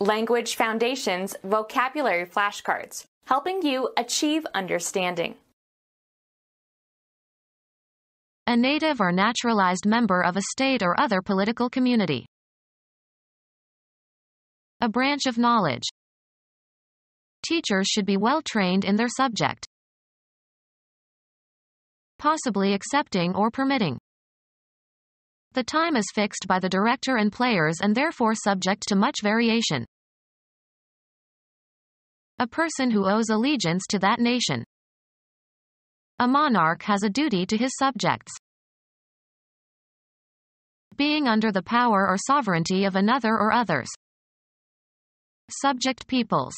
Language Foundations Vocabulary Flashcards, helping you achieve understanding. A native or naturalized member of a state or other political community. A branch of knowledge. Teachers should be well trained in their subject. Possibly accepting or permitting. The time is fixed by the director and players and therefore subject to much variation. A person who owes allegiance to that nation. A monarch has a duty to his subjects. Being under the power or sovereignty of another or others. Subject peoples.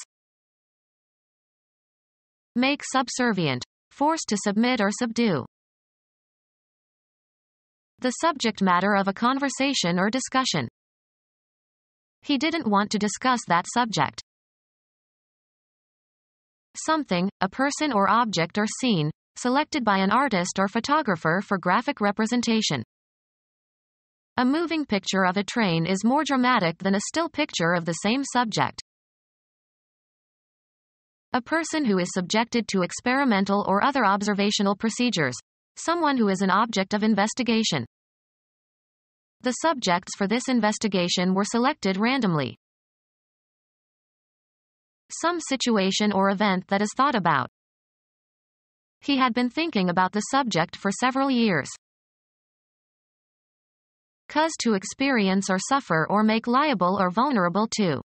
Make subservient, forced to submit or subdue. The subject matter of a conversation or discussion. He didn't want to discuss that subject. Something, a person or object or scene, selected by an artist or photographer for graphic representation. A moving picture of a train is more dramatic than a still picture of the same subject. A person who is subjected to experimental or other observational procedures. Someone who is an object of investigation. The subjects for this investigation were selected randomly. Some situation or event that is thought about. He had been thinking about the subject for several years. Cause to experience or suffer or make liable or vulnerable to.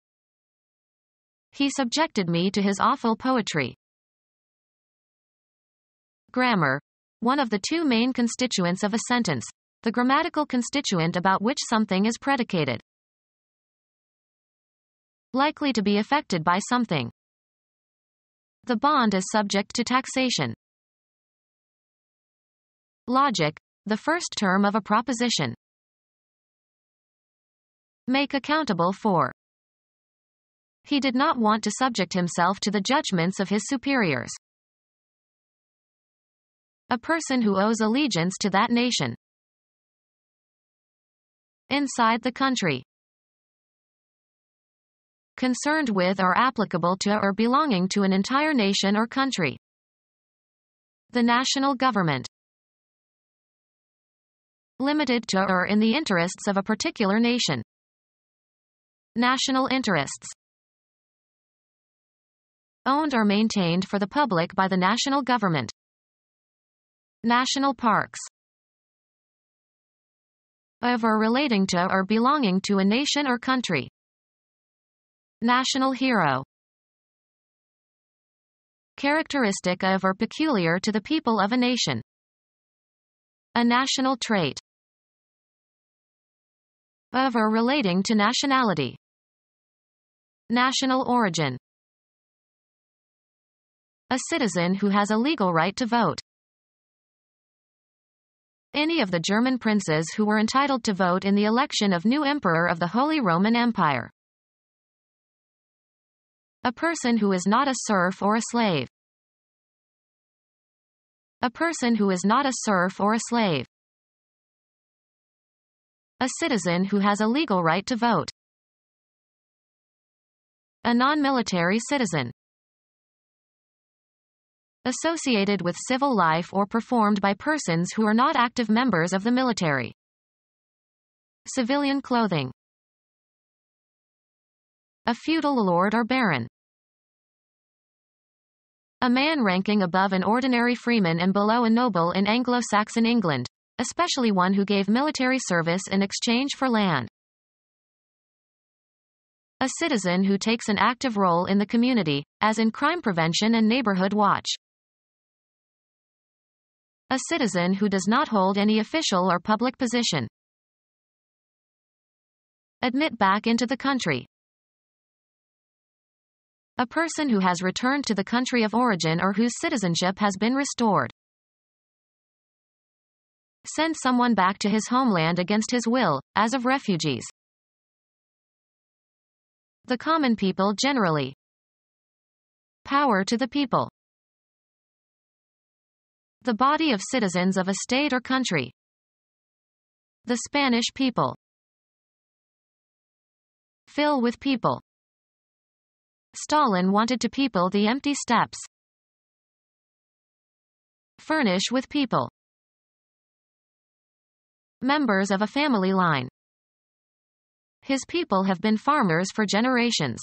He subjected me to his awful poetry. Grammar. One of the two main constituents of a sentence. The grammatical constituent about which something is predicated. Likely to be affected by something. The bond is subject to taxation. Logic. The first term of a proposition. Make accountable for. He did not want to subject himself to the judgments of his superiors. A person who owes allegiance to that nation. Inside the country. Concerned with or applicable to or belonging to an entire nation or country. The national government. Limited to or in the interests of a particular nation. National interests. Owned or maintained for the public by the national government. National parks. Of or relating to or belonging to a nation or country. National hero. Characteristic of or peculiar to the people of a nation. A national trait. Of or relating to nationality. National origin. A citizen who has a legal right to vote. Any of the German princes who were entitled to vote in the election of new emperor of the Holy Roman Empire. A person who is not a serf or a slave. A person who is not a serf or a slave. A citizen who has a legal right to vote. A non-military citizen. Associated with civil life or performed by persons who are not active members of the military. Civilian clothing. A feudal lord or baron. A man ranking above an ordinary freeman and below a noble in Anglo-Saxon England, especially one who gave military service in exchange for land. A citizen who takes an active role in the community, as in crime prevention and neighborhood watch. A citizen who does not hold any official or public position. Admit back into the country. A person who has returned to the country of origin or whose citizenship has been restored. Send someone back to his homeland against his will, as of refugees. The common people generally. Power to the people. The body of citizens of a state or country. The Spanish people. Fill with people. Stalin wanted to people the empty steppes. Furnish with people. Members of a family line. His people have been farmers for generations.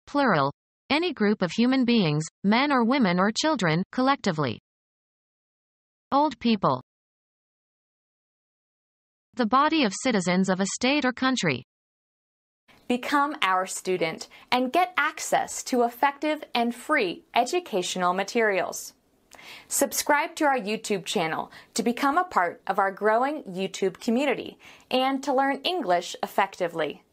Plural. Any group of human beings, men or women or children, collectively. Old people. The body of citizens of a state or country. Become our student and get access to effective and free educational materials. Subscribe to our YouTube channel to become a part of our growing YouTube community and to learn English effectively.